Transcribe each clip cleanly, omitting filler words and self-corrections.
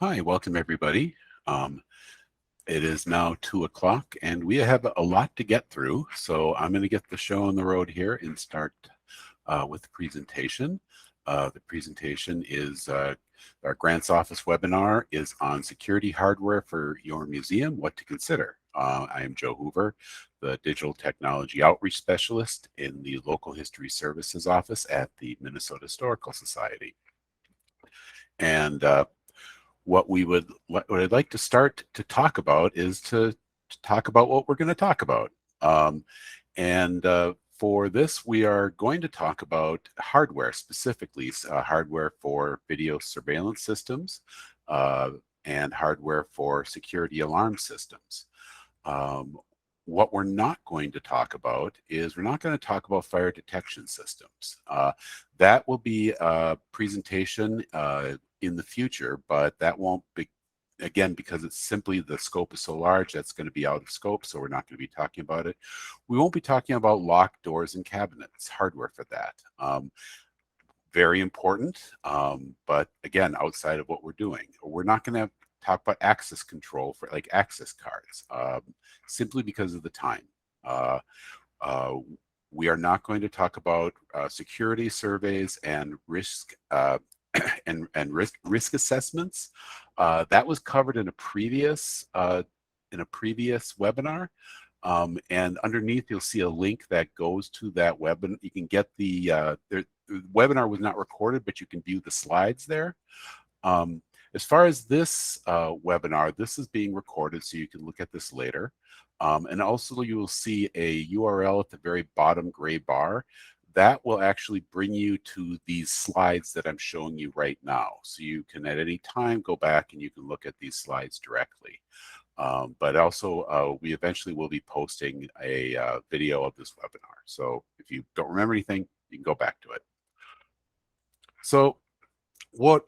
Hi, welcome everybody. It is now 2 o'clock and we have a lot to get through. So I'm going to get the show on the road here and start with the presentation. The presentation is our grants office webinar is on security hardware for your museum, what to consider. I am Joe Hoover, the Digital Technology Outreach Specialist in the Local History Services Office at the Minnesota Historical Society. And what I'd like to start to talk about is to talk about what we're going to talk about. For this, we are going to talk about hardware, specifically hardware for video surveillance systems and hardware for security alarm systems. What we're not going to talk about is we're not going to talk about fire detection systems. That will be a presentation in the future, but that won't be, again, because it's simply the scope is so large, that's going to be out of scope, so we're not going to be talking about it. We won't be talking about locked doors and cabinets, hardware for that. Very important, but again, outside of what we're doing. We're not going to talk about access control for like access cards, simply because of the time. We are not going to talk about security surveys and risk and risk assessments. That was covered in a previous webinar. And underneath you'll see a link that goes to that webinar. You can get the webinar was not recorded, but you can view the slides there. As far as this webinar, this is being recorded, so you can look at this later. And also you will see a URL at the very bottom gray bar. That will actually bring you to these slides that I'm showing you right now. So you can at any time go back and you can look at these slides directly. But also we eventually will be posting a video of this webinar. So if you don't remember anything, you can go back to it. So when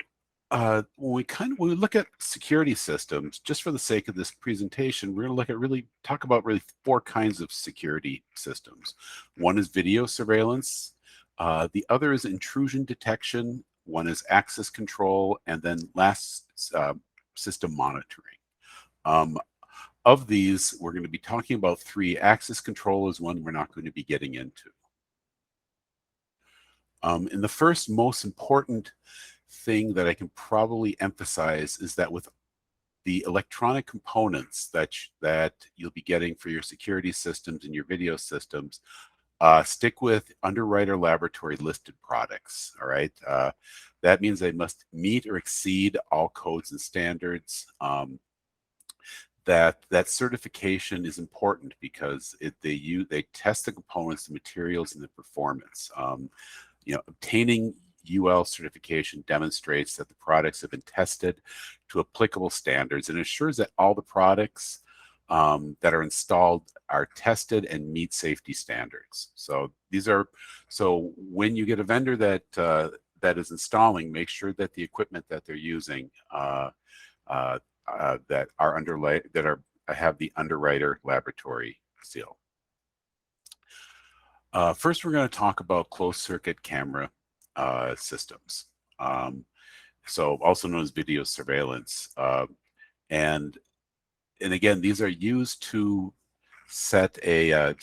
we look at security systems, just for the sake of this presentation, we're going to talk about four kinds of security systems. One is video surveillance, the other is intrusion detection, one is access control, and then last, system monitoring. Of these, we're going to be talking about three. Access control is one we're not going to be getting into. And the first most important thing that I can probably emphasize is that with the electronic components that you'll be getting for your security systems and your video systems, stick with Underwriter Laboratory listed products. All right, that means they must meet or exceed all codes and standards. That certification is important because they test the components, the materials, and the performance. Obtaining UL certification demonstrates that the products have been tested to applicable standards and ensures that all the products that are installed are tested and meet safety standards. So when you get a vendor that is installing, make sure that the equipment that they're using that have the Underwriter Laboratory seal. First, we're going to talk about closed circuit camera systems, so also known as video surveillance. And again, these are used to transmit a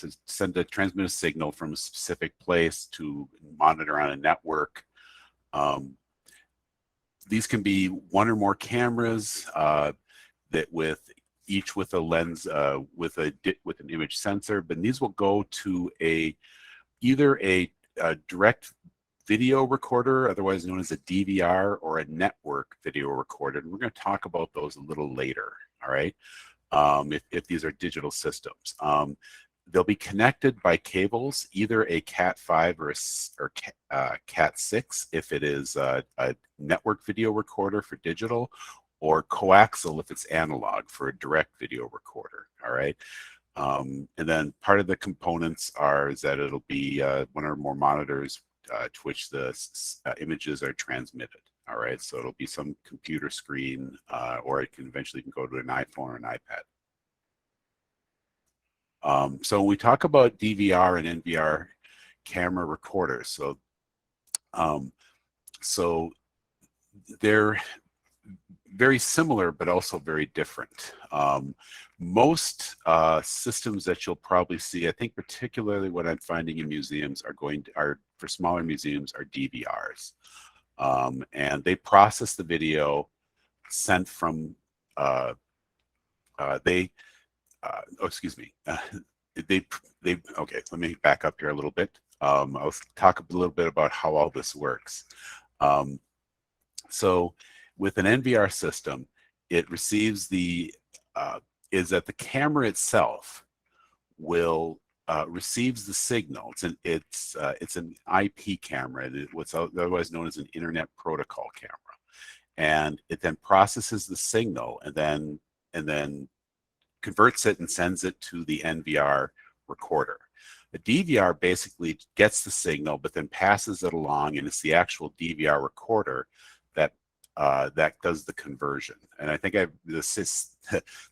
signal from a specific place to monitor on a network. These can be one or more cameras each with a lens with an image sensor, but these will go to either a direct video recorder, otherwise known as a DVR, or a network video recorder. And we're going to talk about those a little later, all right, if these are digital systems. They'll be connected by cables, either a Cat5 or Cat6 if it is a network video recorder for digital, or coaxial if it's analog for a direct video recorder, all right? And then part of the components is that it'll be one or more monitors to which the images are transmitted, all right? So it'll be some computer screen, or it can eventually go to an iPhone or an iPad. So when we talk about DVR and NVR camera recorders, very similar, but also very different. Most systems that you'll probably see, I think particularly what I'm finding in museums are for smaller museums are DVRs. And they process the video sent from, excuse me. Okay, let me back up here a little bit. I'll talk a little bit about how all this works. So with an NVR system, it receives is that the camera itself will receives the signal. It's an IP camera, what's otherwise known as an Internet Protocol camera, and it then processes the signal and then converts it and sends it to the NVR recorder. The DVR basically gets the signal, but then passes it along, and it's the actual DVR recorder that does the conversion. And I think the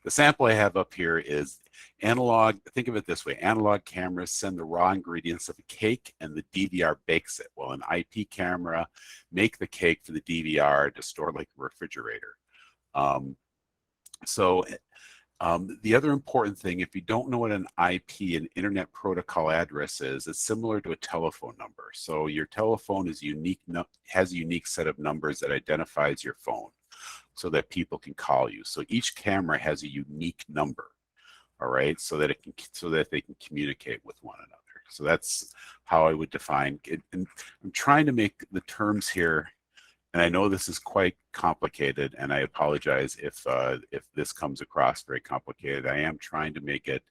sample I have up here is analog. Think of it this way: analog cameras send the raw ingredients of a cake, and the DVR bakes it. Well, an IP camera make the cake for the DVR to store like a refrigerator. The other important thing, if you don't know what an IP, an Internet Protocol address is, it's similar to a telephone number. So your telephone is has a unique set of numbers that identifies your phone so that people can call you. So each camera has a unique number, all right, so that they can communicate with one another. So that's how I would define it. And I'm trying to make the terms here, and I know this is quite complicated, and I apologize if this comes across very complicated. I am trying to make it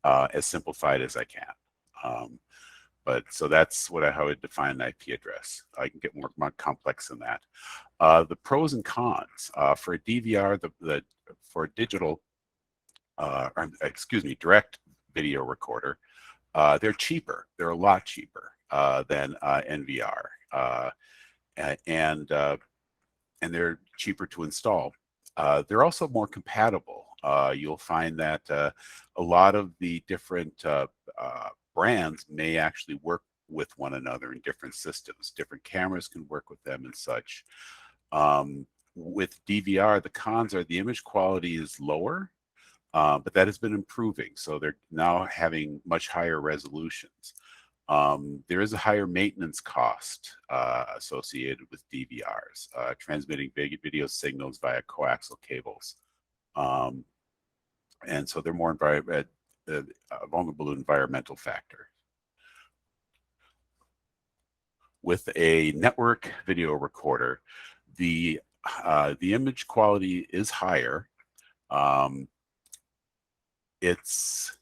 as simplified as I can. But so that's how I would define an IP address. I can get more complex than that. The pros and cons for a DVR, for a digital, direct video recorder, they're cheaper. They're a lot cheaper than NVR. And they're cheaper to install. They're also more compatible. You'll find that a lot of the different brands may actually work with one another in different systems. Different cameras can work with them and such. With DVR, the cons are the image quality is lower, but that has been improving. So they're now having much higher resolutions. There is a higher maintenance cost associated with DVRs, transmitting video signals via coaxial cables. And so they're more vulnerable to environmental factors. With a network video recorder, the image quality is higher. It's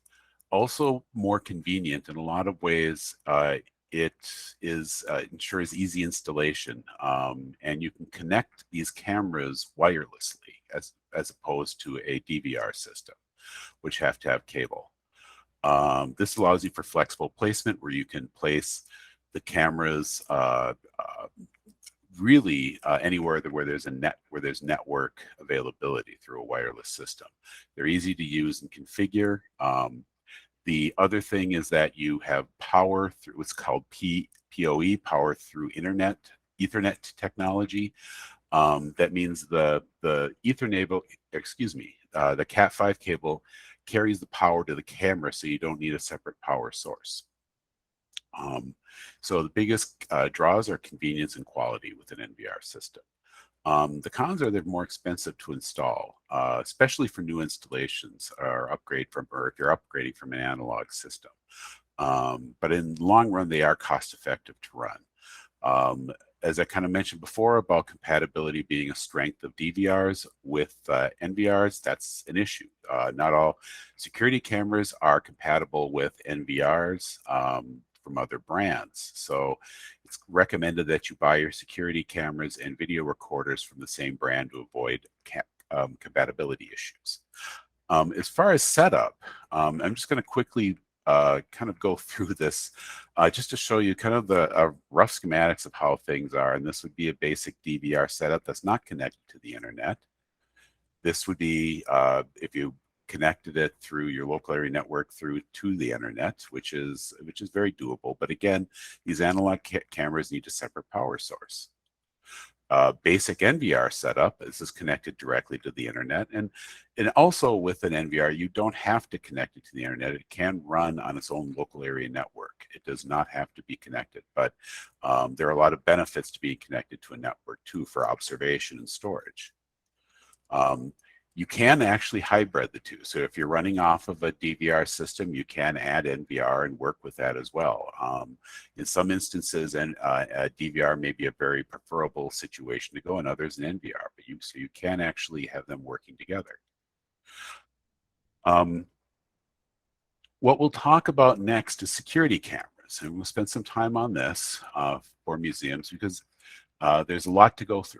also more convenient in a lot of ways. It ensures easy installation, and you can connect these cameras wirelessly as opposed to a DVR system, which have to have cable. This allows you for flexible placement, where you can place the cameras really anywhere where there's network availability through a wireless system. They're easy to use and configure. The other thing is that you have power through what's called PoE, power through Ethernet technology. That means the Ethernet, the Cat5 cable carries the power to the camera, so you don't need a separate power source. So the biggest draws are convenience and quality with an NVR system. The cons are they're more expensive to install, especially for new installations or if you're upgrading from an analog system. But in the long run, they are cost effective to run. As I kind of mentioned before about compatibility being a strength of DVRs with NVRs, that's an issue. Not all security cameras are compatible with NVRs from other brands. So it's recommended that you buy your security cameras and video recorders from the same brand to avoid compatibility issues. As far as setup, I'm just going to quickly kind of go through this just to show you kind of the rough schematics of how things are. And this would be a basic DVR setup that's not connected to the internet. This would be if you connected it through your local area network through to the internet, which is very doable. But again, these analog cameras need a separate power source. basic NVR setup. This is connected directly to the internet, and also with an NVR, you don't have to connect it to the internet. It can run on its own local area network. It does not have to be connected, but there are a lot of benefits to being connected to a network too for observation and storage. You can actually hybrid the two. So if you're running off of a DVR system, you can add NVR and work with that as well. In some instances, a DVR may be a very preferable situation to go, in others an NVR, but so you can actually have them working together. What we'll talk about next is security cameras, and we'll spend some time on this for museums because there's a lot to go through.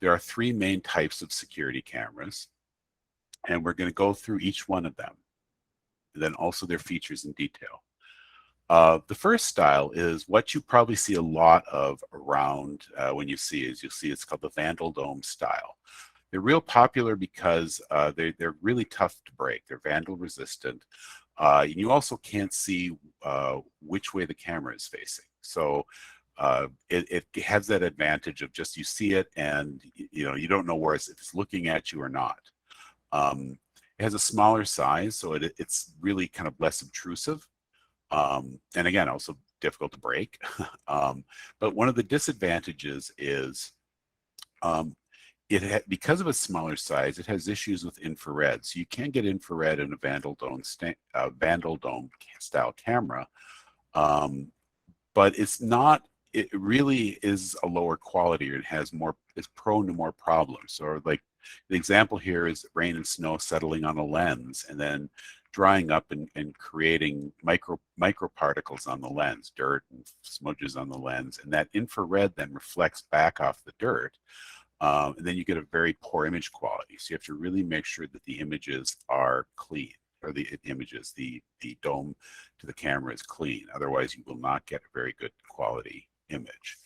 There are three main types of security cameras, and we're going to go through each one of them, and then also their features in detail. The first style is what you probably see a lot of around when you see is, you'll see it's called the Vandal Dome style. They're real popular because they're really tough to break. They're vandal resistant. And you also can't see which way the camera is facing. So it has that advantage of just you see it and you don't know where if it's looking at you or not. It has a smaller size, so it's really kind of less obtrusive. And again, also difficult to break. But one of the disadvantages is because of its smaller size, it has issues with infrared. So you can get infrared in a Vandal Dome style camera, but it's not. It really is a lower quality, or it's prone to more problems. So like the example here is rain and snow settling on a lens and then drying up and creating microparticles on the lens, dirt and smudges on the lens, and that infrared then reflects back off the dirt. And then you get a very poor image quality. So you have to really make sure that the images are clean, or the dome to the camera is clean. Otherwise, you will not get a very good quality image.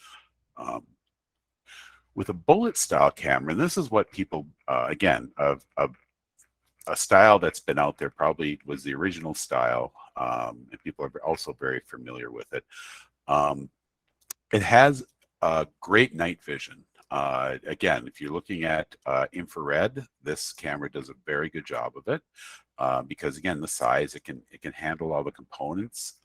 With a bullet style camera, and this is what people, again, a style that's been out there, probably was the original style, and people are also very familiar with it. It has great night vision. Again, if you're looking at infrared, this camera does a very good job of it because, again, the size, it can handle all the components,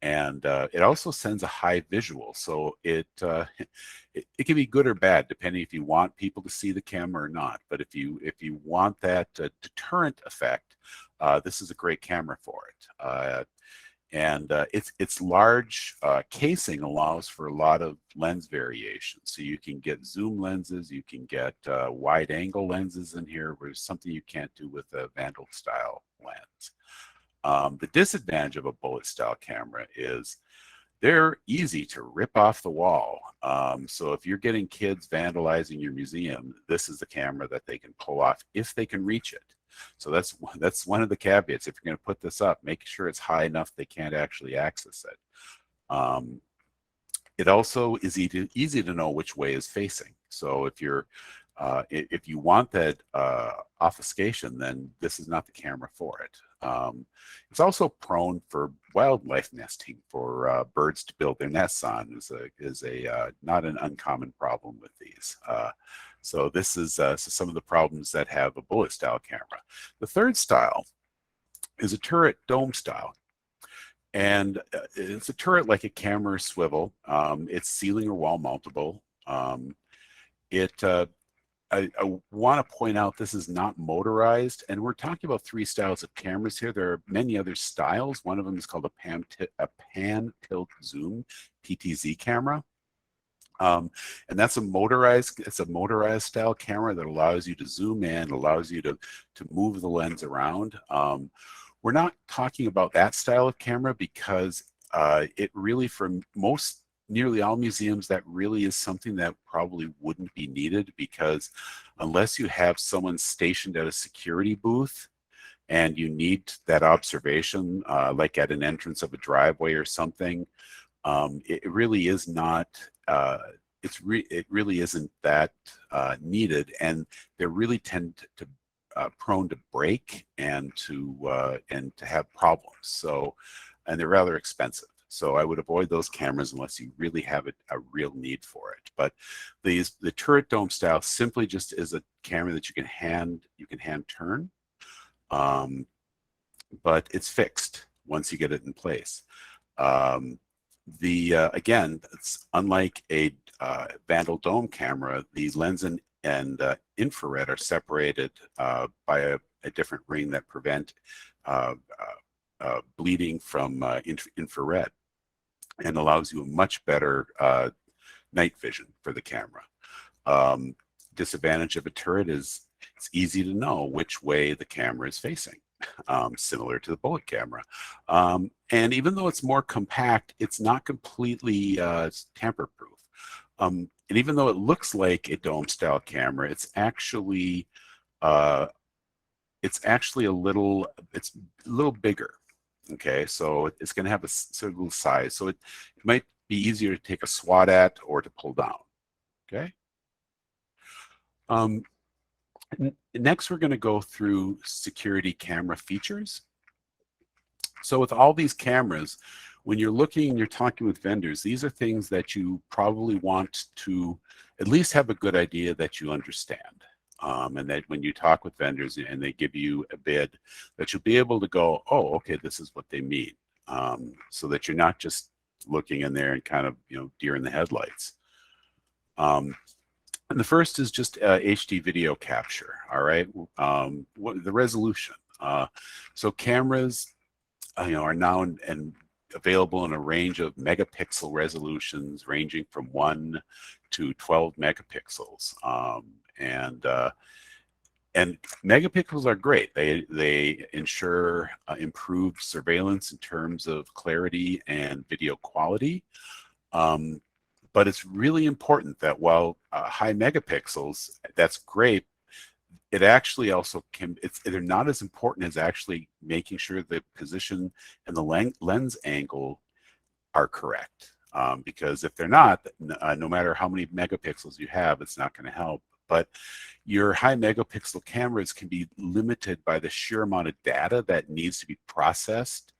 and it also sends a high visual. So it can be good or bad depending if you want people to see the camera or not. But if you want that deterrent effect, this is a great camera for it. And its large casing allows for a lot of lens variation. So you can get zoom lenses, you can get wide angle lenses in here, which is something you can't do with a Vandal style lens. The disadvantage of a bullet style camera is they're easy to rip off the wall. So if you're getting kids vandalizing your museum, this is the camera that they can pull off if they can reach it. So that's one of the caveats. If you're going to put this up, make sure it's high enough they can't actually access it. It also is easy to know which way is facing. So if you want that obfuscation, then this is not the camera for it. It's also prone for wildlife nesting, for birds to build their nests on is not an uncommon problem with these. So this is some of the problems that have a bullet style camera. The third style is a turret dome style. And it's a turret like a camera swivel. It's ceiling or wall mountable. I want to point out this is not motorized, and we're talking about three styles of cameras here. There are many other styles. One of them is called a pan tilt zoom PTZ camera. And that's a motorized style camera that allows you to zoom in, allows you to move the lens around. We're not talking about that style of camera because it really, for nearly all museums, that really is something that probably wouldn't be needed, because unless you have someone stationed at a security booth and you need that observation, like at an entrance of a driveway or something, it really is not. It really isn't that needed, and they really tend to prone to break and to have problems. So, and they're rather expensive. So I would avoid those cameras unless you really have a real need for it. But the turret dome style simply just is a camera that you can hand turn, but it's fixed once you get it in place. Again, it's unlike a Vandal Dome camera. The lens and infrared are separated by a different ring that prevent bleeding from infrared, and allows you a much better night vision for the camera. Disadvantage of a turret is it's easy to know which way the camera is facing, similar to the bullet camera. And even though it's more compact, it's not completely tamper-proof. And even though it looks like a dome-style camera, it's actually a little bigger. Okay, so it's going to have a certain size, so it might be easier to take a swat at or to pull down. Okay. Next, we're going to go through security camera features. So with all these cameras, when you're looking and you're talking with vendors, these are things that you probably want to at least have a good idea that you understand. And that when you talk with vendors and they give you a bid, that you'll be able to go, oh, okay, this is what they mean. So that you're not just looking in there and kind of, deer in the headlights. And the first is just HD video capture, all right? The resolution. So cameras, are now and available in a range of megapixel resolutions ranging from 1 to 12 megapixels. And megapixels are great. They ensure improved surveillance in terms of clarity and video quality. But it's really important that while high megapixels, that's great, it actually also they're not as important as actually making sure the position and the lens angle are correct. Because if they're not, no matter how many megapixels you have, it's not going to help. But your high megapixel cameras can be limited by the sheer amount of data that needs to be processed,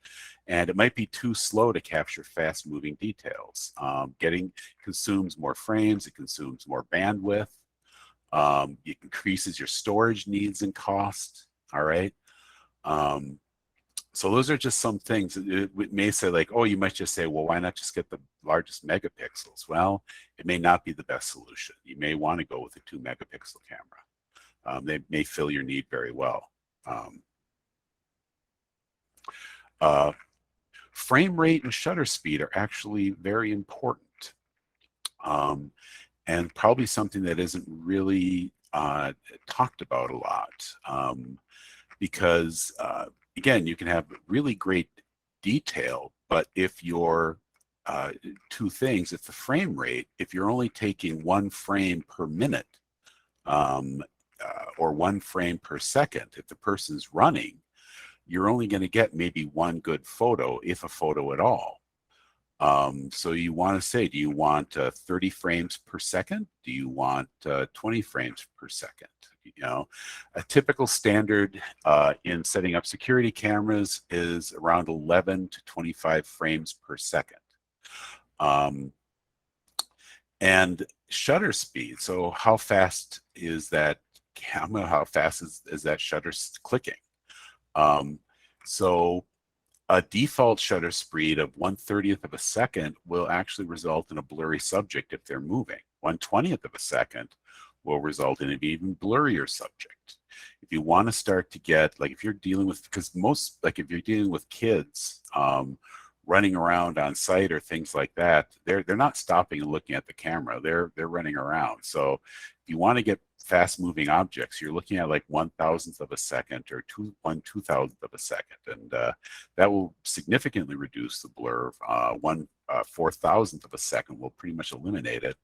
and it might be too slow to capture fast moving details. Consumes more frames, it consumes more bandwidth, it increases your storage needs and cost, all right? So those are just some things. It may say like, oh, you might just say, well, why not just get the largest megapixels? Well, it may not be the best solution. You may want to go with a 2 megapixel camera. They may fill your need very well. Frame rate and shutter speed are actually very important, and probably something that isn't really talked about a lot, because again, you can have really great detail, but if you're two things, if the frame rate, if you're only taking 1 frame per minute or 1 frame per second, if the person's running, you're only going to get maybe 1 good photo, if a photo at all. So you want to say, do you want 30 frames per second? Do you want 20 frames per second? A typical standard in setting up security cameras is around 11 to 25 frames per second. And shutter speed, so how fast is that camera? How fast is that shutter clicking? So a default shutter speed of 1/30th of a second will actually result in a blurry subject if they're moving. 1/20th of a second will result in an even blurrier subject. If you want to start to get, like if you're dealing with, because most, like if you're dealing with kids running around on site or things like that, they're not stopping and looking at the camera. They're running around. So if you want to get fast moving objects, you're looking at like 1/1000th of a second or 1/2000th of a second, and that will significantly reduce the blur. 1/4000th of a second will pretty much eliminate it.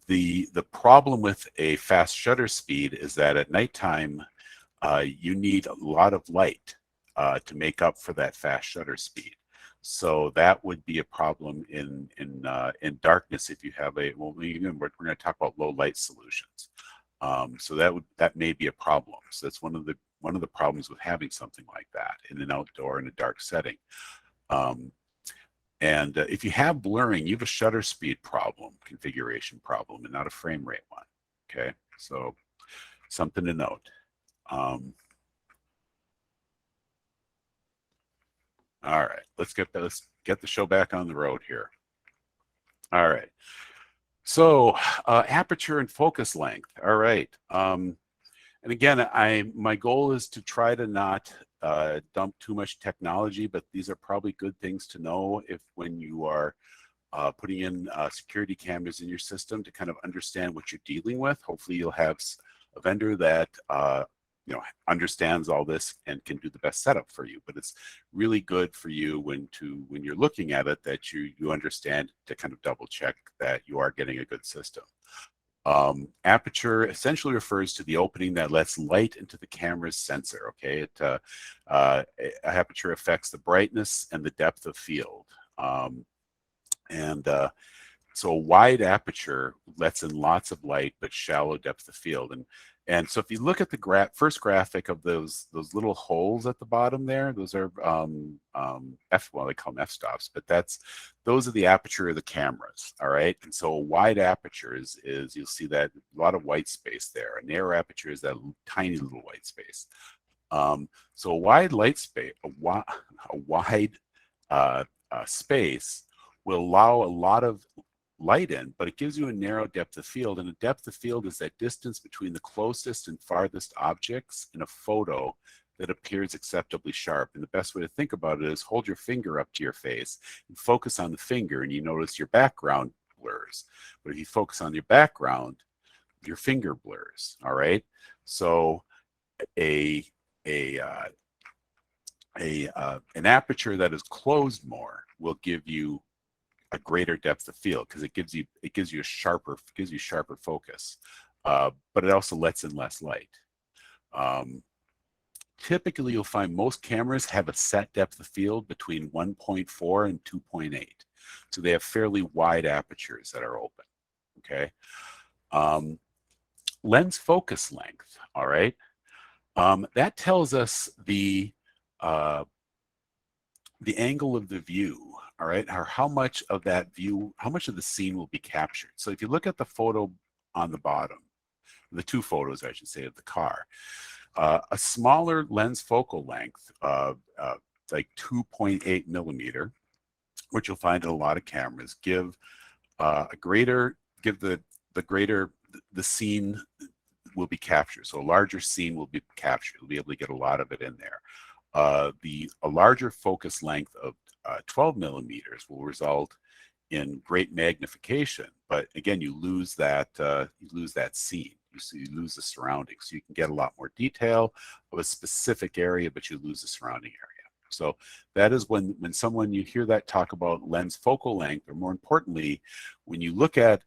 The problem with a fast shutter speed is that at nighttime you need a lot of light to make up for that fast shutter speed. So that would be a problem in darkness if you have a, well, we're going to talk about low light solutions. So that may be a problem. So that's one of the one of the problems with having something like that in an outdoor in a dark setting. If you have blurring, you have a shutter speed problem, configuration problem, and not a frame rate one. Okay, so something to note. All right, let's get the show back on the road here. All right, so aperture and focus length. All right, and again, my goal is to try to not dump too much technology, but these are probably good things to know if when you are putting in security cameras in your system to kind of understand what you're dealing with. Hopefully you'll have a vendor that understands all this and can do the best setup for you. But it's really good for you when you're looking at it that you understand to kind of double check that you are getting a good system. Aperture essentially refers to the opening that lets light into the camera's sensor. Okay, aperture affects the brightness and the depth of field. So a wide aperture lets in lots of light but shallow depth of field. And so if you look at the first graphic of those little holes at the bottom there, those are well, they call them f-stops, but those are the aperture of the cameras. All right, and so a wide aperture is you'll see that a lot of white space there. A narrow aperture is that tiny little white space. So a wide light space, a wide space will allow a lot of light in, but it gives you a narrow depth of field. And a depth of field is that distance between the closest and farthest objects in a photo that appears acceptably sharp. And the best way to think about it is hold your finger up to your face and focus on the finger, and you notice your background blurs. But if you focus on your background, your finger blurs. All right. So an aperture that is closed more will give you a greater depth of field because it gives you sharper focus, but it also lets in less light. Typically, you'll find most cameras have a set depth of field between 1.4 and 2.8, so they have fairly wide apertures that are open. Okay, lens focus length. All right, that tells us the angle of the view. All right, or how much of that view, how much of the scene will be captured. So if you look at the photo on the bottom, the two photos, I should say, of the car, a smaller lens focal length, like 2.8 millimeter, which you'll find in a lot of cameras, give the scene will be captured. So a larger scene will be captured. You'll be able to get a lot of it in there. A larger focus length of 12 millimeters will result in great magnification, but again, you lose that scene. You lose the surroundings. So you can get a lot more detail of a specific area, but you lose the surrounding area. So that is when you hear that talk about lens focal length, or more importantly, when you look at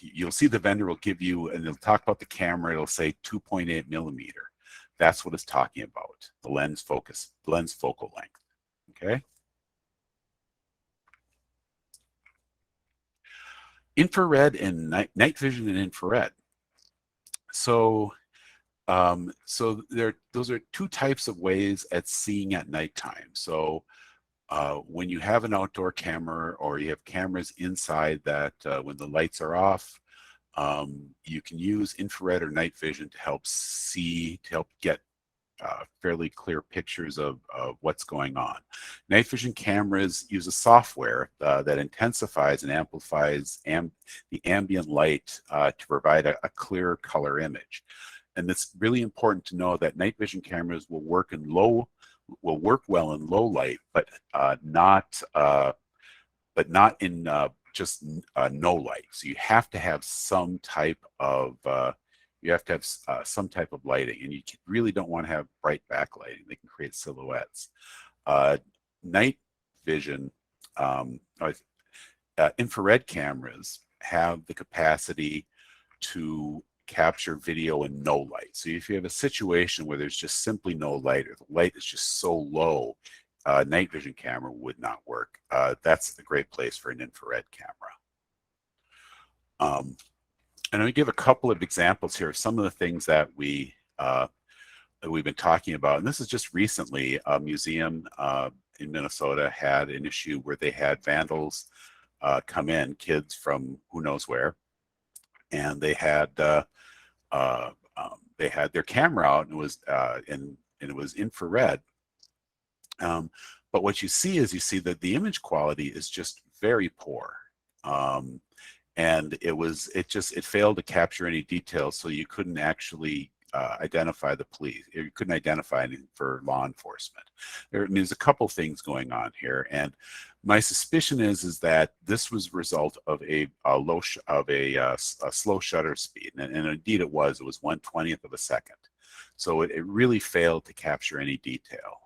you'll see the vendor will give you, and they'll talk about the camera. It'll say 2.8 millimeter. That's what it's talking about, the lens focal length. Okay. Infrared and night vision and infrared. So, those are two types of ways at seeing at nighttime. So, when you have an outdoor camera or you have cameras inside that, when the lights are off, you can use infrared or night vision to help get fairly clear pictures of what's going on. Night vision cameras use a software that intensifies and amplifies the ambient light to provide a clear color image. And it's really important to know that night vision cameras will work well in low light, but not in just no light. So you have to have some type of lighting, and you really don't want to have bright backlighting. They can create silhouettes. Night vision, infrared cameras have the capacity to capture video in no light. So if you have a situation where there's just simply no light, or the light is just so low, night vision camera would not work. That's a great place for an infrared camera. And I'm going to give a couple of examples here of some of the things that we that we've been talking about, and this is just recently, a museum in Minnesota had an issue where they had vandals come in, kids from who knows where, and they had their camera out, and it was infrared. But what you see is that the image quality is just very poor. And it failed to capture any details, so you couldn't actually identify the police. You couldn't identify anything for law enforcement. There's a couple things going on here, and my suspicion is that this was a result of a slow shutter speed, and indeed it was. It was 1/20th of a second, so it really failed to capture any detail.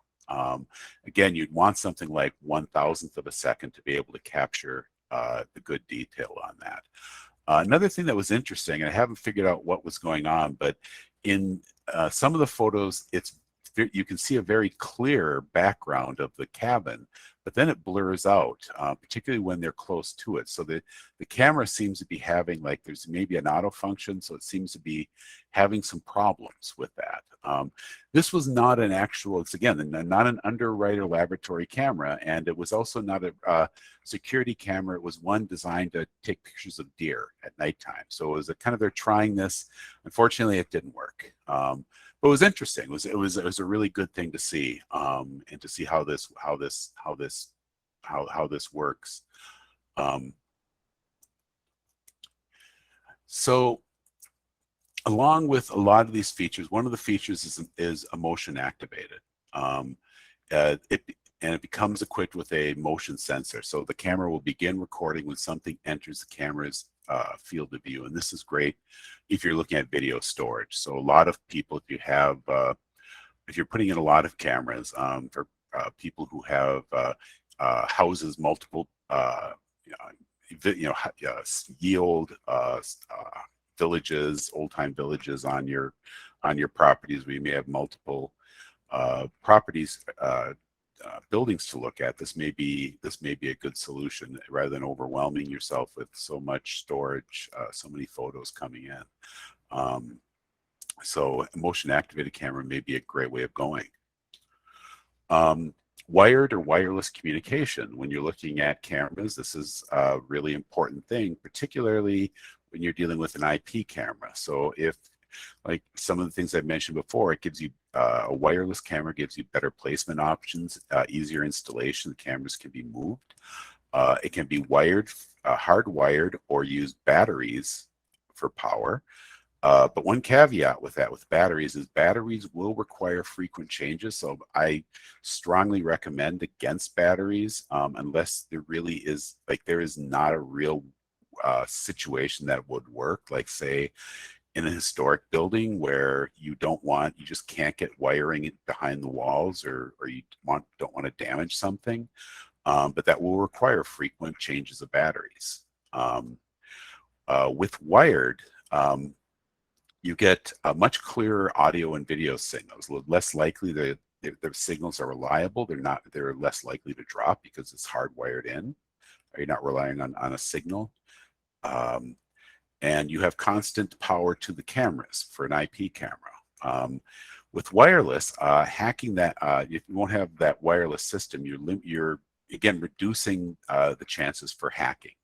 Again, you'd want something like 1,000th of a second to be able to capture the good detail on that. Another thing that was interesting, and I haven't figured out what was going on, but in some of the photos, you can see a very clear background of the cabin, but then it blurs out, particularly when they're close to it. So the camera seems to be having, like, there's maybe an auto function, so it seems to be having some problems with that. This was not an actual, it's again, not an underwriter laboratory camera, and it was also not a security camera. It was one designed to take pictures of deer at nighttime. So it was a kind of, they're trying this. Unfortunately, it didn't work. But it was interesting. It was a really good thing to see, and to see how this works. So along with a lot of these features, one of the features is motion activated. It becomes equipped with a motion sensor. So the camera will begin recording when something enters the camera's field of view. And this is great if you're looking at video storage. So a lot of people, if you're putting in a lot of cameras, for people who have houses, multiple yield villages, old-time villages on your properties, where you may have multiple properties, buildings to look at. This may be a good solution, rather than overwhelming yourself with so much storage, so many photos coming in. So a motion activated camera may be a great way of going. Wired or wireless communication. When you're looking at cameras, this is a really important thing, particularly when you're dealing with an IP camera. So if, like some of the things I've mentioned before, it gives you a wireless camera gives you better placement options, easier installation. The cameras can be moved. It can be wired, hardwired, or use batteries for power. But one caveat with that, with batteries, is batteries will require frequent changes. So I strongly recommend against batteries, unless there really is, like, there is not a real situation that would work. Like, say, in a historic building where you just can't get wiring behind the walls, or you don't want to damage something, but that will require frequent changes of batteries. With wired, you get a much clearer audio and video signals. Less likely the signals are reliable. They're less likely to drop because it's hardwired in. You're not relying on a signal. And you have constant power to the cameras for an IP camera. With wireless, hacking that, if you won't have that wireless system, you're again reducing the chances for hacking.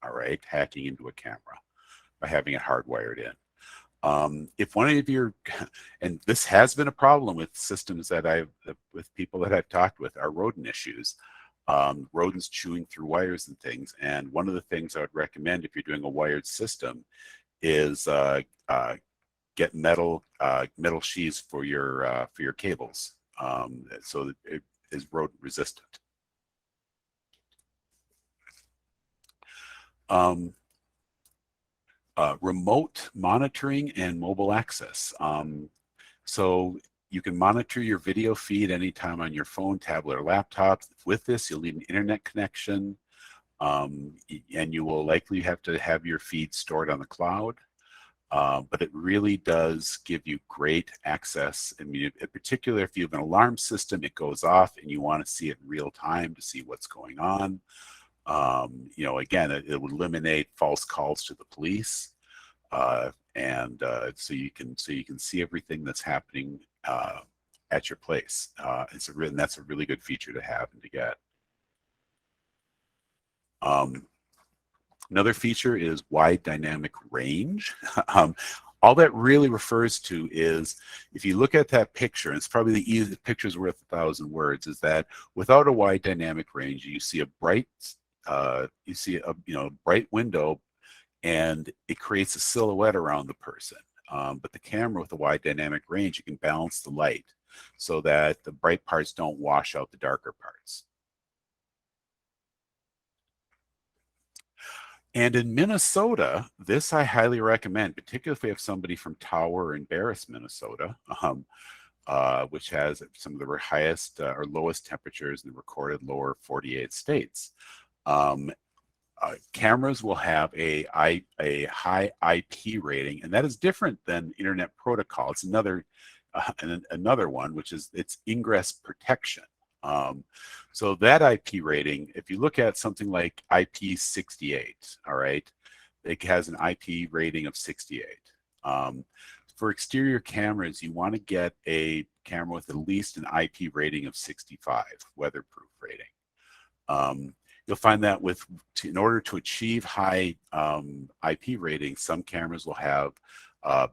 All right, hacking into a camera by having it hardwired in. If one of your, and this has been a problem with systems with people that I've talked with, are rodent issues. Rodents chewing through wires and things. And one of the things I would recommend if you're doing a wired system is get metal sheaths for your cables, so that it is rodent resistant. Remote monitoring and mobile access. So you can monitor your video feed anytime on your phone, tablet, or laptop. With this, you'll need an internet connection, and you will likely have to have your feed stored on the cloud. But it really does give you great access. I mean, in particular, if you have an alarm system, it goes off and you want to see it in real time to see what's going on. Again, it would eliminate false calls to the police, and so you can see everything that's happening at your place. And that's a really good feature to have and to get. Another feature is wide dynamic range. All that really refers to is, if you look at that picture, and it's probably the easiest, picture's worth 1,000 words, is that without a wide dynamic range, you see a bright, bright window, and it creates a silhouette around the person. But the camera with a wide dynamic range, you can balance the light so that the bright parts don't wash out the darker parts. And in Minnesota, this I highly recommend, particularly if we have somebody from Tower and Barris, Minnesota, which has some of the highest or lowest temperatures in the recorded lower 48 states. Cameras will have a high IP rating, and that is different than Internet Protocol. It's another one, which is its ingress protection. So that IP rating, if you look at something like IP68, all right, it has an IP rating of 68. For exterior cameras, you want to get a camera with at least an IP rating of 65, weatherproof rating. You'll find that in order to achieve high IP ratings, some cameras will have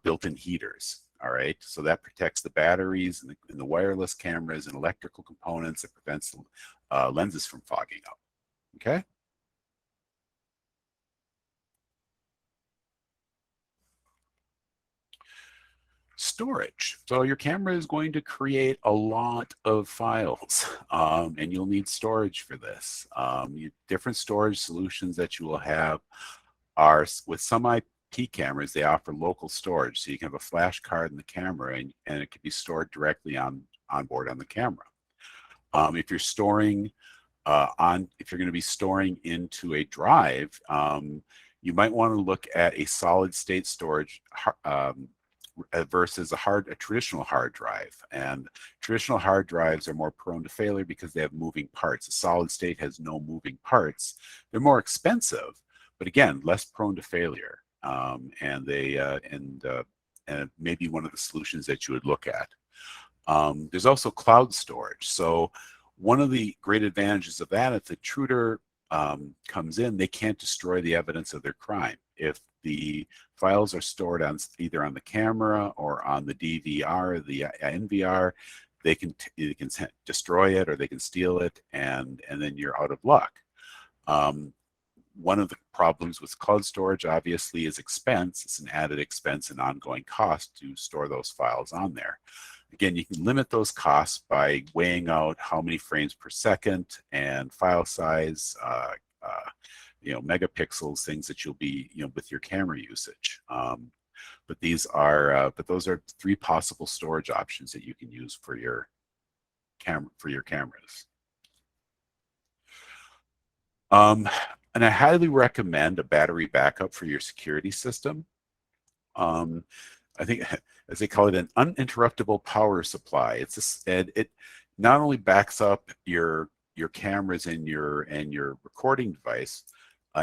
built-in heaters. All right, so that protects the batteries and the wireless cameras and electrical components. It prevents lenses from fogging up. Okay. Storage. So your camera is going to create a lot of files, and you'll need storage for this. Different storage solutions that you will have are, with some IP cameras, they offer local storage, so you can have a flash card in the camera, and it can be stored directly on board on the camera. If you're storing if you're going to be storing into a drive, you might want to look at a solid state storage versus a traditional hard drive. And traditional hard drives are more prone to failure because they have moving parts. A solid state has no moving parts. They're more expensive, but again, less prone to failure. And maybe one of the solutions that you would look at. There's also cloud storage. So one of the great advantages of that, if the intruder comes in, they can't destroy the evidence of their crime. If the files are stored either on the camera or on the DVR, the NVR, they can destroy it or they can steal it, and then you're out of luck. One of the problems with cloud storage, obviously, is expense. It's an added expense and ongoing cost to store those files on there. Again, you can limit those costs by weighing out how many frames per second and file size, megapixels, things that you'll be, with your camera usage. But those are 3 possible storage options that you can use for your cameras. And I highly recommend a battery backup for your security system. I think, as they call it, an uninterruptible power supply. It not only backs up your cameras and your recording device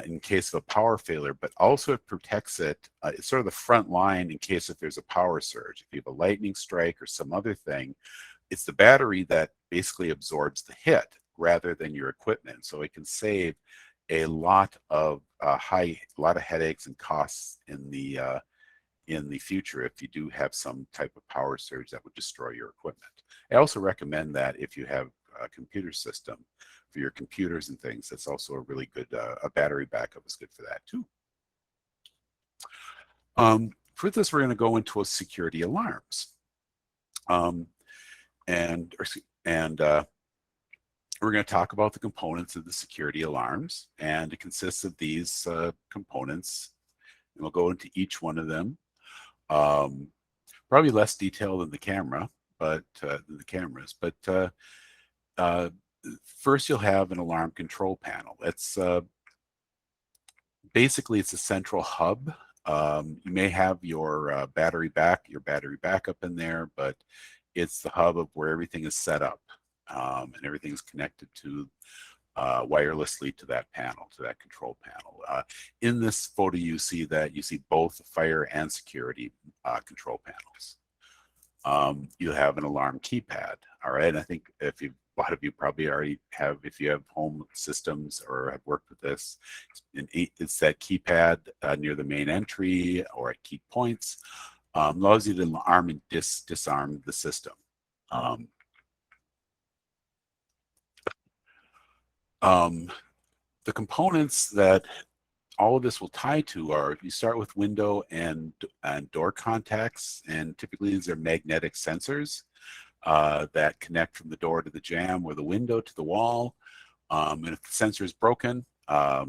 in case of a power failure, but also it protects it. It's sort of the front line in case if there's a power surge. If you have a lightning strike or some other thing, it's the battery that basically absorbs the hit rather than your equipment. So it can save a lot of headaches and costs in the future if you do have some type of power surge that would destroy your equipment. I also recommend that if you have a computer system for your computers and things, that's also a really good, a battery backup is good for that too. For this, we're going to go into security alarms. We're going to talk about the components of the security alarms, and it consists of these components, and we'll go into each one of them. Probably less detail than the camera, but first you'll have an alarm control panel. It's basically it's a central hub. You may have your battery backup in there, but it's the hub of where everything is set up, and everything's connected to wirelessly to that panel, to that control panel. In this photo, you see both fire and security control panels. you have an alarm keypad. All right. And I think a lot of you probably already have, if you have home systems or have worked with this, it's that keypad near the main entry or at key points. Allows you to arm and disarm the system. The components that all of this will tie to are, you start with window and door contacts, and typically these are magnetic sensors that connect from the door to the jamb or the window to the wall. And if the sensor is broken, by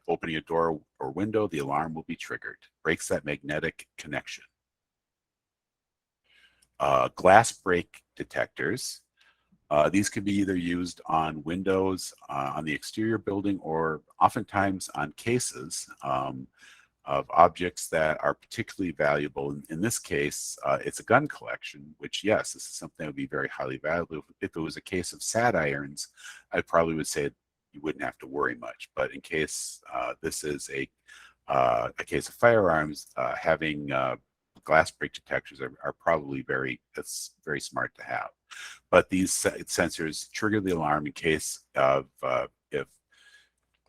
opening a door or window, the alarm will be triggered. Breaks that magnetic connection. Glass break detectors. These can be either used on windows on the exterior building, or oftentimes on cases of objects that are particularly valuable. In this case, it's a gun collection, which, yes, this is something that would be very highly valuable. If it was a case of sad irons, I probably would say you wouldn't have to worry much. But in case this is a case of firearms, having glass break detectors are probably that's very smart to have. But these sensors trigger the alarm in case of if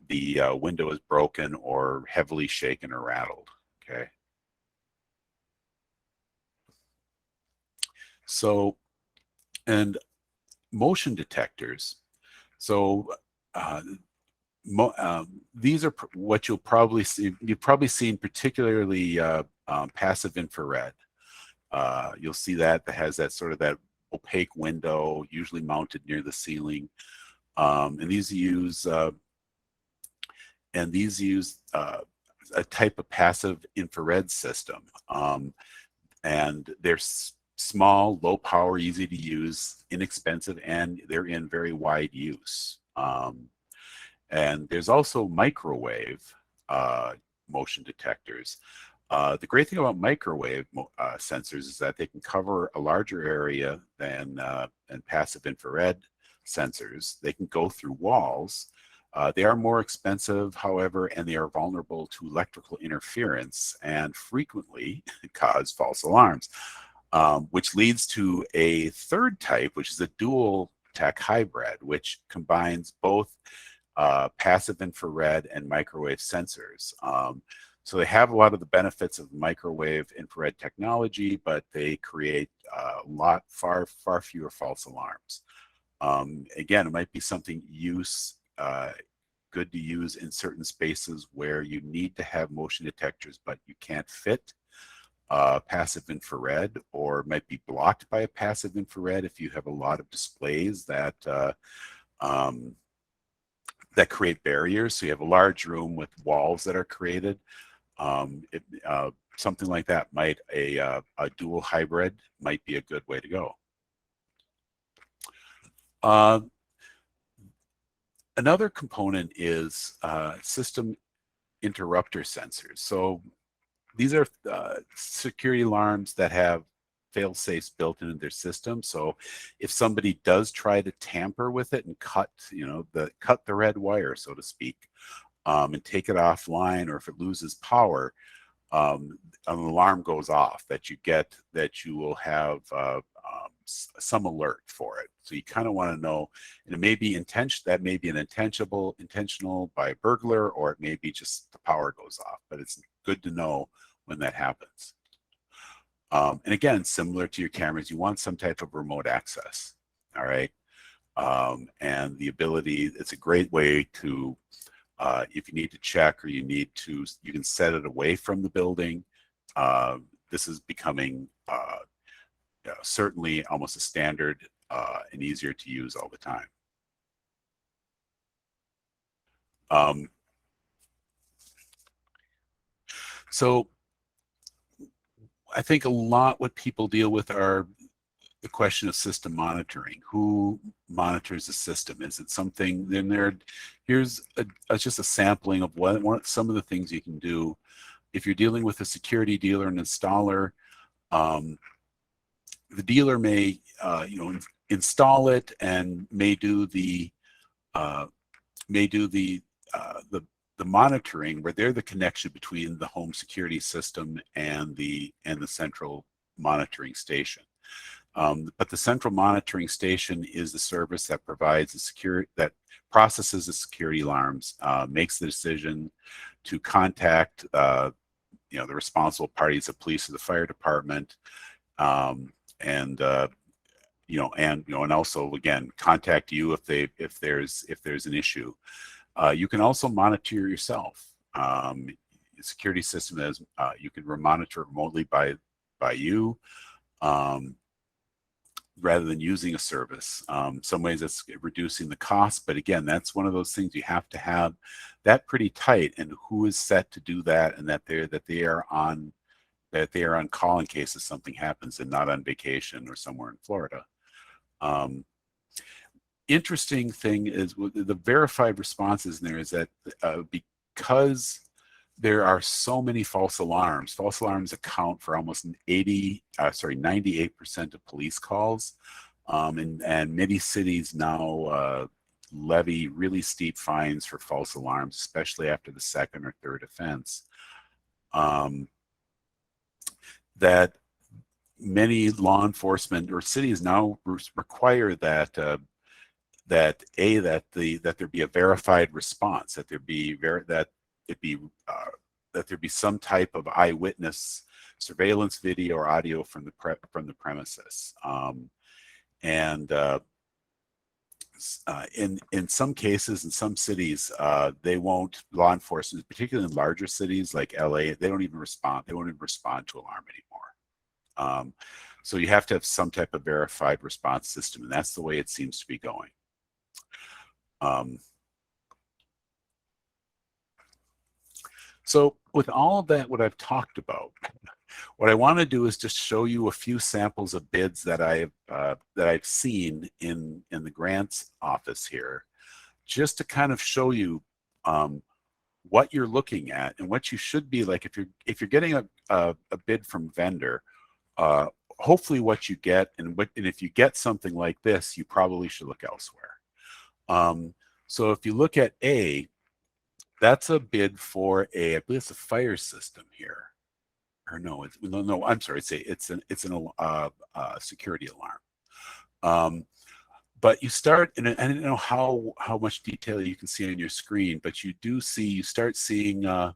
the window is broken or heavily shaken or rattled. Okay. So, and motion detectors. So these are what you'll probably see. You've probably seen particularly passive infrared. You'll see that has that sort of that opaque window, usually mounted near the ceiling, and these use a type of passive infrared system, and they're small, low power, easy to use, inexpensive, and they're in very wide use. And there's also microwave motion detectors. The great thing about microwave sensors is that they can cover a larger area than passive infrared sensors. They can go through walls. They are more expensive, however, and they are vulnerable to electrical interference and frequently cause false alarms, which leads to a third type, which is a dual tech hybrid, which combines both passive infrared and microwave sensors. So they have a lot of the benefits of microwave infrared technology, but they create far fewer false alarms. Again, it might be something good to use in certain spaces where you need to have motion detectors, but you can't fit passive infrared, or might be blocked by a passive infrared if you have a lot of displays that create barriers. So you have a large room with walls that are created. Something like that a dual hybrid might be a good way to go. Another component is system interrupter sensors. So these are security alarms that have fail-safes built into their system. So if somebody does try to tamper with it and cut the red wire, so to speak, and take it offline, or if it loses power, an alarm goes off that you will have some alert for it. So you kind of want to know, and it may be intentional by a burglar, or it may be just the power goes off, but it's good to know when that happens. And again, similar to your cameras, you want some type of remote access. All right. And the ability, it's a great way to, if you need to check, or you can set it away from the building. This is becoming certainly almost a standard and easier to use all the time. So I think a lot what people deal with are the question of system monitoring. Who monitors the system? Is it something? Then here's just a sampling of some of the things you can do if you're dealing with a security dealer and installer. The dealer may install it and may do the monitoring, where they're the connection between the home security system and the central monitoring station. But the central monitoring station is the service that provides the security, that processes the security alarms, makes the decision to contact you know, the responsible parties, the police or the fire department, and you know, and also again contact you if there's an issue. You can also monitor yourself. The security system is you can monitor remotely by you. Rather than using a service. Some ways it's reducing the cost, but again, that's one of those things you have to have that pretty tight, and who is set to do that, and that they are on call in case if something happens and not on vacation or somewhere in Florida. Interesting thing is the verified responses in there is that because there are so many false alarms account for almost 98% of police calls. And many cities now levy really steep fines for false alarms, especially after the second or third offense. That many law enforcement or cities now require that that there be a verified response, that there be some type of eyewitness surveillance video or audio from the premises. In some cases, in some cities, they won't, law enforcement, particularly in larger cities like LA, they won't even respond to alarm anymore. So you have to have some type of verified response system, and that's the way it seems to be going. So with all of that, what I've talked about, what I want to do is just show you a few samples of bids that I've seen in the grants office here, just to kind of show you what you're looking at and what you should be like if you're getting a bid from vendor. Hopefully, what you get, and if you get something like this, you probably should look elsewhere. So if you look at A, that's a bid for I believe it's a fire system here. Or no, I'm sorry. It's a security alarm. But you start, and I don't know how much detail you can see on your screen, but you start seeing, you'll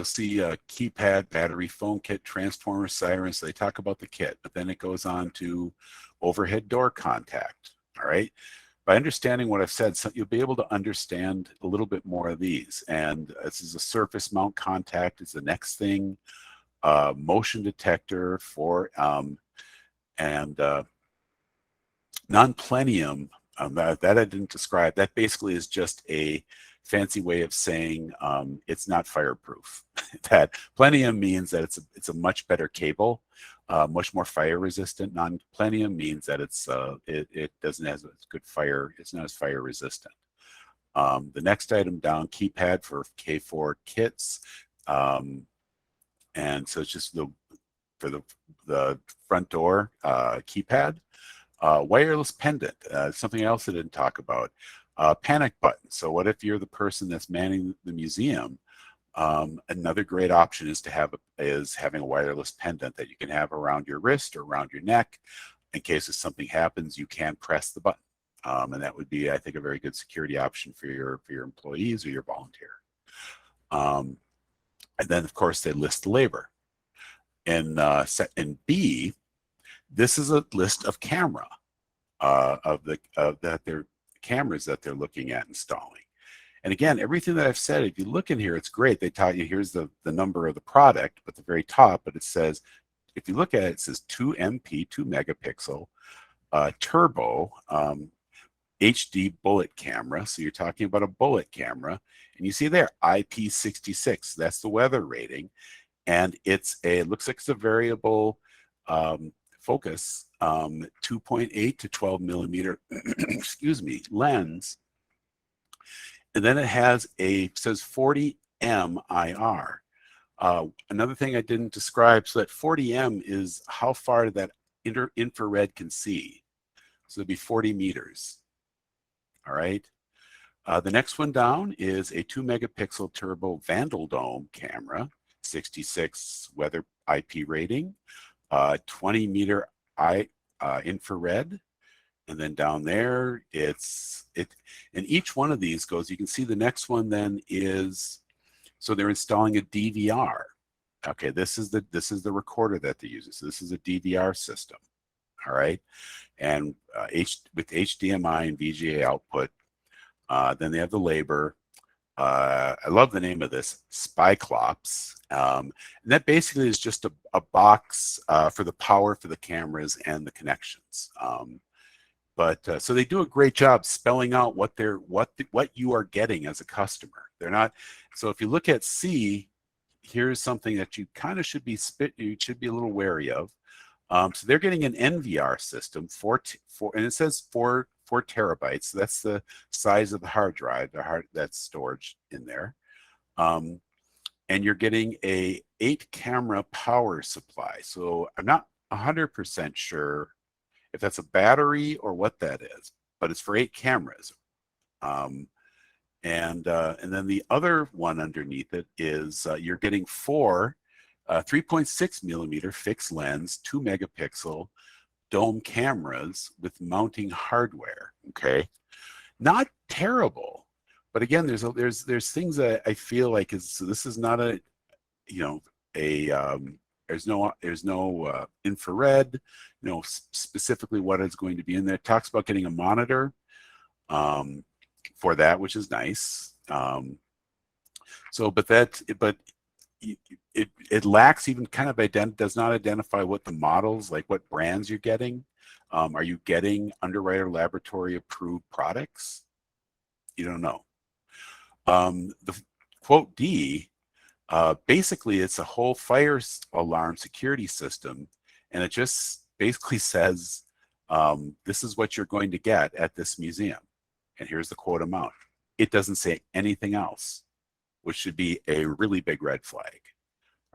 see a keypad, battery, phone kit, transformer, sirens. So they talk about the kit, but then it goes on to overhead door contact. All right. By understanding what I've said, so you'll be able to understand a little bit more of these. And this is a surface mount contact is the next thing. Motion detector for non-plenium, that I didn't describe. That basically is just a fancy way of saying it's not fireproof. That plenium means that it's a much better cable, much more fire resistant. Non-plenium means that it doesn't have as good fire. It's not as fire resistant. The next item down, keypad for K4 kits, and so it's just for the front door keypad. Wireless pendant, something else I didn't talk about. Panic button. So what if you're the person that's manning the museum? Another great option is having a wireless pendant that you can have around your wrist or around your neck. In case if something happens, you can press the button. And that would be, I think, a very good security option for your employees or your volunteer. And then, of course, they list the labor. In B, this is a list of camera their cameras that they're looking at installing. And again, everything that I've said, if you look in here, it's great. They taught you here's the number of the product at the very top, but it says, if you look at it, it says 2 MP, 2 megapixel, turbo, HD bullet camera. So you're talking about a bullet camera. And you see there, IP66, that's the weather rating. And it looks like it's a variable focus, 2.8 to 12 millimeter, excuse me, lens. And then it says 40 M IR. Another thing I didn't describe, so that 40 M is how far that infrared can see. So it'd be 40 meters. All right. The next one down is a 2 megapixel turbo Vandal Dome camera, 66 weather IP rating. 20 meter infrared. And then down there, and each one of these goes, you can see the next one then is, so they're installing a DVR. Okay, this is the recorder that they use. So this is a DVR system. All right, and with HDMI and VGA output. Then they have the labor. I love the name of this, Spyclops. And that basically is just a box for the power for the cameras and the connections. So they do a great job spelling out what you are getting as a customer. They're not. So if you look at C, here's something that you kind of should be a little wary of. So they're getting an NVR system and it says 4 terabytes. So that's the size of the hard drive, that's storage in there. And you're getting a 8 camera power supply. So I'm not 100% sure if that's a battery or what that is, but it's for 8 cameras. And then the other one underneath it is you're getting 4 3.6 millimeter fixed lens, 2 megapixel dome cameras with mounting hardware. Okay, not terrible, but again, there's things that I feel like this is not a, there's no infrared, specifically what is going to be in there. It talks about getting a monitor for that, which is nice. It lacks even kind of does not identify what the models, like what brands you're getting. Are you getting Underwriter Laboratory approved products? You don't know. The quote D, basically it's a whole fire alarm security system, and it just basically says, this is what you're going to get at this museum, and here's the quote amount. It doesn't say anything else, which should be a really big red flag.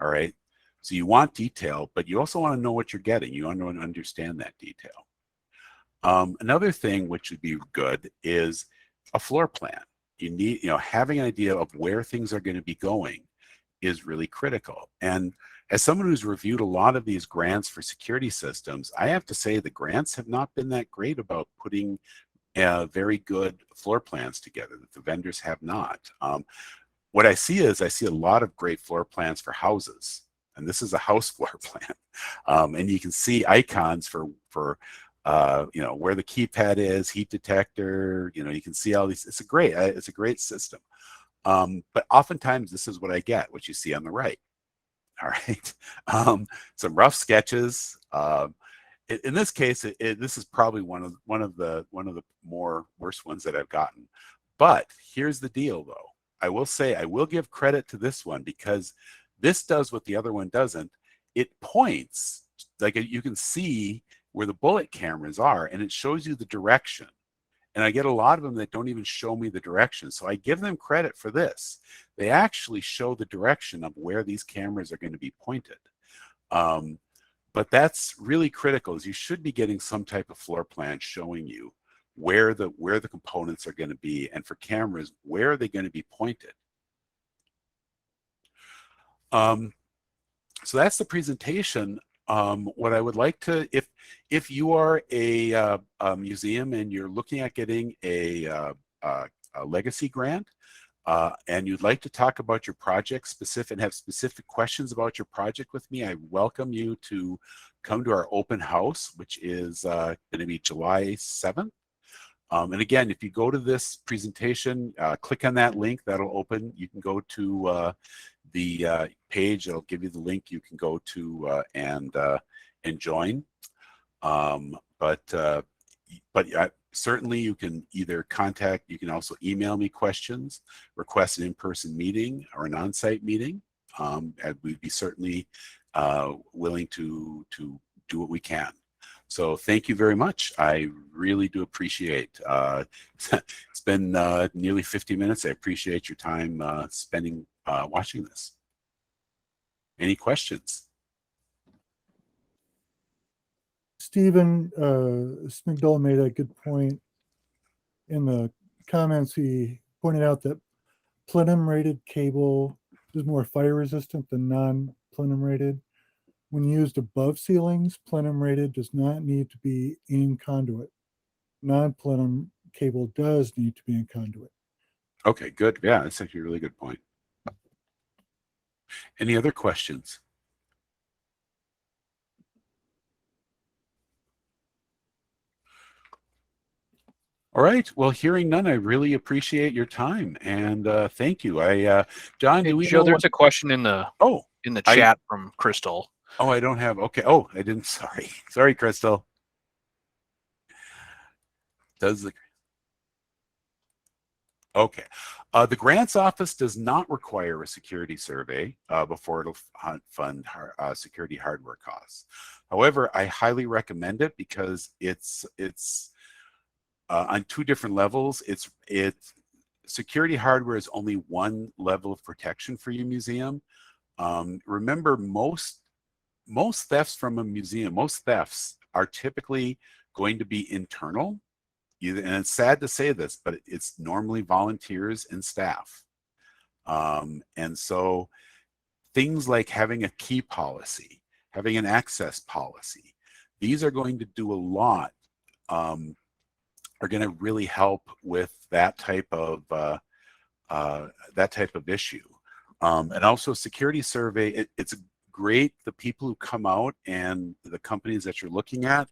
All right. So you want detail, but you also want to know what you're getting. You want to understand that detail. Another thing which would be good is a floor plan. You need, having an idea of where things are going to be going is really critical. And as someone who's reviewed a lot of these grants for security systems, I have to say the grants have not been that great about putting very good floor plans together, that the vendors have not. What I see a lot of great floor plans for houses, and this is a house floor plan, and you can see icons for where the keypad is, heat detector. You can see all these. It's a great system, but oftentimes this is what I get, what you see on the right. All right, some rough sketches. In this case, this is probably one of the more worst ones that I've gotten. But here's the deal, though. I will say, I will give credit to this one because this does what the other one doesn't. It points, like you can see where the bullet cameras are, and it shows you the direction. And I get a lot of them that don't even show me the direction. So I give them credit for this. They actually show the direction of where these cameras are going to be pointed. But that's really critical, is you should be getting some type of floor plan showing you where the components are going to be, and for cameras, where are they going to be pointed. So that's the presentation. What I would like to, if you are a museum and you're looking at getting a legacy grant, and you'd like to talk about your project and have specific questions about your project with me, I welcome you to come to our open house, which is going to be July 7th. And again, if you go to this presentation, click on that link, that'll open. You can go to the page, it'll give you the link you can go to and join. Certainly you can either you can also email me questions, request an in-person meeting or an on-site meeting. And we'd be certainly willing to do what we can. So thank you very much. I really do appreciate it's been nearly 50 minutes. I appreciate your time spending watching this. Any questions? Stephen Smigdal made a good point in the comments. He pointed out that plenum rated cable is more fire resistant than non-plenum rated. when used above ceilings, plenum rated does not need to be in conduit. Non-plenum cable does need to be in conduit. Okay, good. Yeah, that's actually a really good point. Any other questions? All right. Well, hearing none, I really appreciate your time, and thank you. John, Hey, do we Joe, know there's what? a question in the Oh, chat from Crystal. Oh, I don't have. Okay. Oh, I didn't. Sorry. Sorry, Crystal. Does the Okay. The grants office does not require a security survey before it'll fund security hardware costs. However, I highly recommend it because it's on two different levels. It's security hardware is only one level of protection for your museum. Remember, most thefts from a museum, most thefts are typically going to be internal. And it's sad to say this, but it's normally volunteers and staff. And so things like having a key policy, having an access policy, these are going to do a lot, are going to really help with that type of issue. And also security survey, it's great, the people who come out and the companies that you're looking at,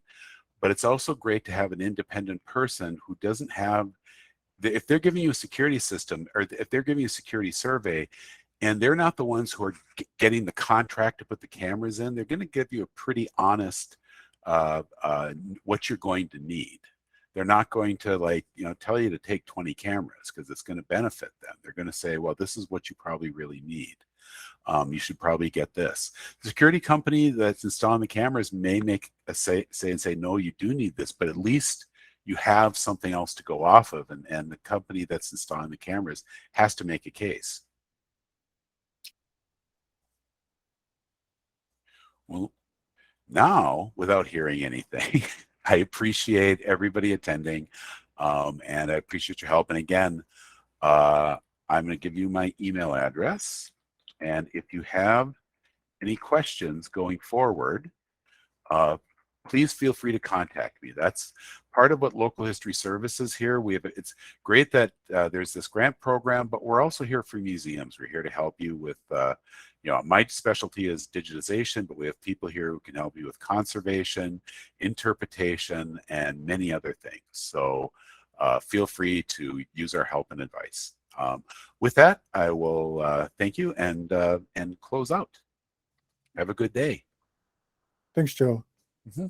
but it's also great to have an independent person who doesn't have, if they're giving you a security system, or if they're giving you a security survey, and they're not the ones who are getting the contract to put the cameras in, they're going to give you a pretty honest what you're going to need. They're not going to tell you to take 20 cameras because it's going to benefit them. They're going to say, well, this is what you probably really need. You should probably get this. The security company that's installing the cameras may make a say, no, you do need this, but at least you have something else to go off of, and the company that's installing the cameras has to make a case. Well, now, without hearing anything, I appreciate everybody attending, and I appreciate your help. And again, I'm going to give you my email address, and if you have any questions going forward, please feel free to contact me. That's part of what Local History Services here. It's great that there's this grant program, but we're also here for museums. We're here to help you with, my specialty is digitization, but we have people here who can help you with conservation, interpretation, and many other things. So feel free to use our help and advice. With that, I will thank you and close out. Have a good day. Thanks, Joe. Mm-hmm.